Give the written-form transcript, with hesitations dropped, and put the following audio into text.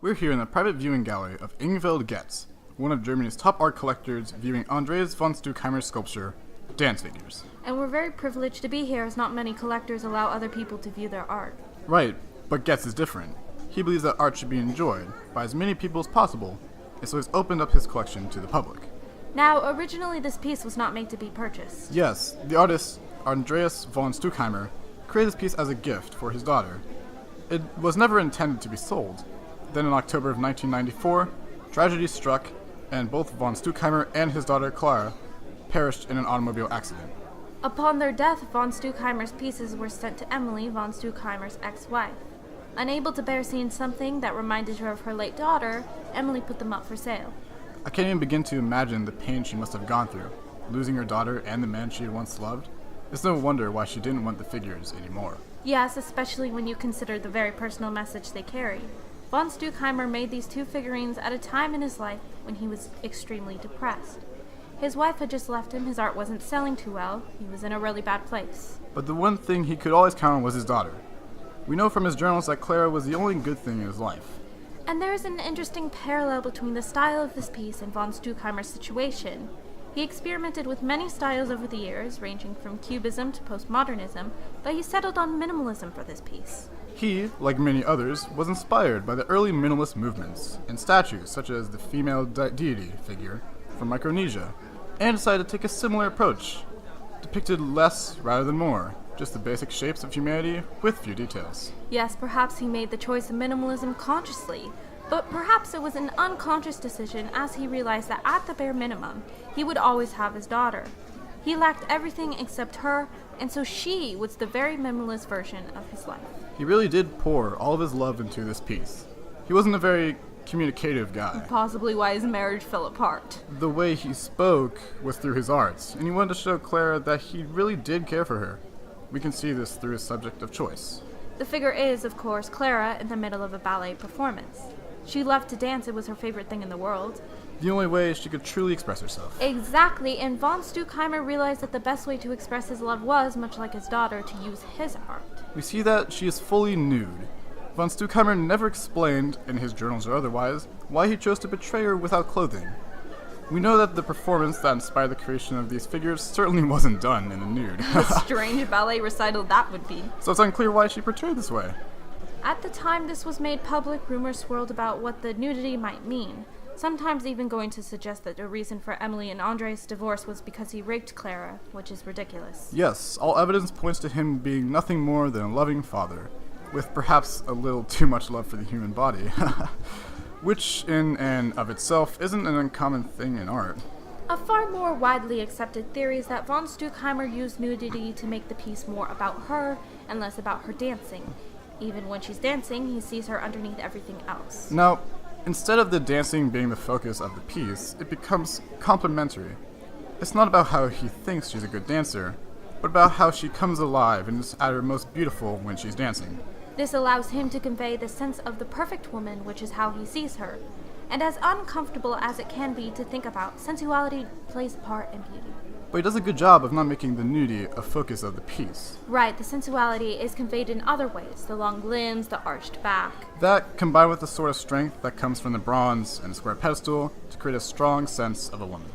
We're here in the private viewing gallery of Ingvild Getz, one of Germany's top art collectors, viewing Andreas von Stuckheimer's sculpture, Dance Figures. And we're very privileged to be here, as not many collectors allow other people to view their art. Right, but Getz is different. He believes that art should be enjoyed by as many people as possible, and so he's opened up his collection to the public. Now, originally this piece was not made to be purchased. Yes, the artist, Andreas von Stuckheimer, created this piece as a gift for his daughter. It was never intended to be sold. Then in October of 1994, tragedy struck, and both von Stuckheimer and his daughter Clara perished in an automobile accident. Upon their death, von Stuckheimer's pieces were sent to Emily, von Stuckheimer's ex-wife. Unable to bear seeing something that reminded her of her late daughter, Emily put them up for sale. I can't even begin to imagine the pain she must have gone through, losing her daughter and the man she had once loved. It's no wonder why she didn't want the figures anymore. Yes, especially when you consider the very personal message they carry. Von Stuckheimer made these two figurines at a time in his life when he was extremely depressed. His wife had just left him, his art wasn't selling too well, he was in a really bad place. But the one thing he could always count on was his daughter. We know from his journals that Clara was the only good thing in his life. And there is an interesting parallel between the style of this piece and von Stuckheimer's situation. He experimented with many styles over the years, ranging from Cubism to postmodernism, but he settled on minimalism for this piece. He, like many others, was inspired by the early minimalist movements and statues such as the female deity figure from Micronesia, and decided to take a similar approach, depicted less rather than more, just the basic shapes of humanity with few details. Yes, perhaps he made the choice of minimalism consciously, but perhaps it was an unconscious decision as he realized that at the bare minimum, he would always have his daughter. He lacked everything except her, and so she was the very minimalist version of his life. He really did pour all of his love into this piece. He wasn't a very communicative guy. Possibly why his marriage fell apart. The way he spoke was through his arts, and he wanted to show Clara that he really did care for her. We can see this through his subject of choice. The figure is, of course, Clara in the middle of a ballet performance. She loved to dance, it was her favorite thing in the world. The only way she could truly express herself. Exactly, and von Stuckheimer realized that the best way to express his love was, much like his daughter, to use his art. We see that she is fully nude. Von Stuckheimer never explained, in his journals or otherwise, why he chose to portray her without clothing. We know that the performance that inspired the creation of these figures certainly wasn't done in the nude. A strange ballet recital that would be. So it's unclear why she portrayed this way. At the time this was made public, rumors swirled about what the nudity might mean, sometimes even going to suggest that the reason for Emily and Andre's divorce was because he raped Clara, which is ridiculous. Yes, all evidence points to him being nothing more than a loving father, with perhaps a little too much love for the human body, which in and of itself isn't an uncommon thing in art. A far more widely accepted theory is that von Stuckheimer used nudity to make the piece more about her and less about her dancing. Even when she's dancing, he sees her underneath everything else. Now, instead of the dancing being the focus of the piece, it becomes complementary. It's not about how he thinks she's a good dancer, but about how she comes alive and is at her most beautiful when she's dancing. This allows him to convey the sense of the perfect woman, which is how he sees her. And as uncomfortable as it can be to think about, sensuality plays a part in beauty. But he does a good job of not making the nudity a focus of the piece. Right, the sensuality is conveyed in other ways, the long limbs, the arched back. That, combined with the sort of strength that comes from the bronze and the square pedestal, to create a strong sense of a woman.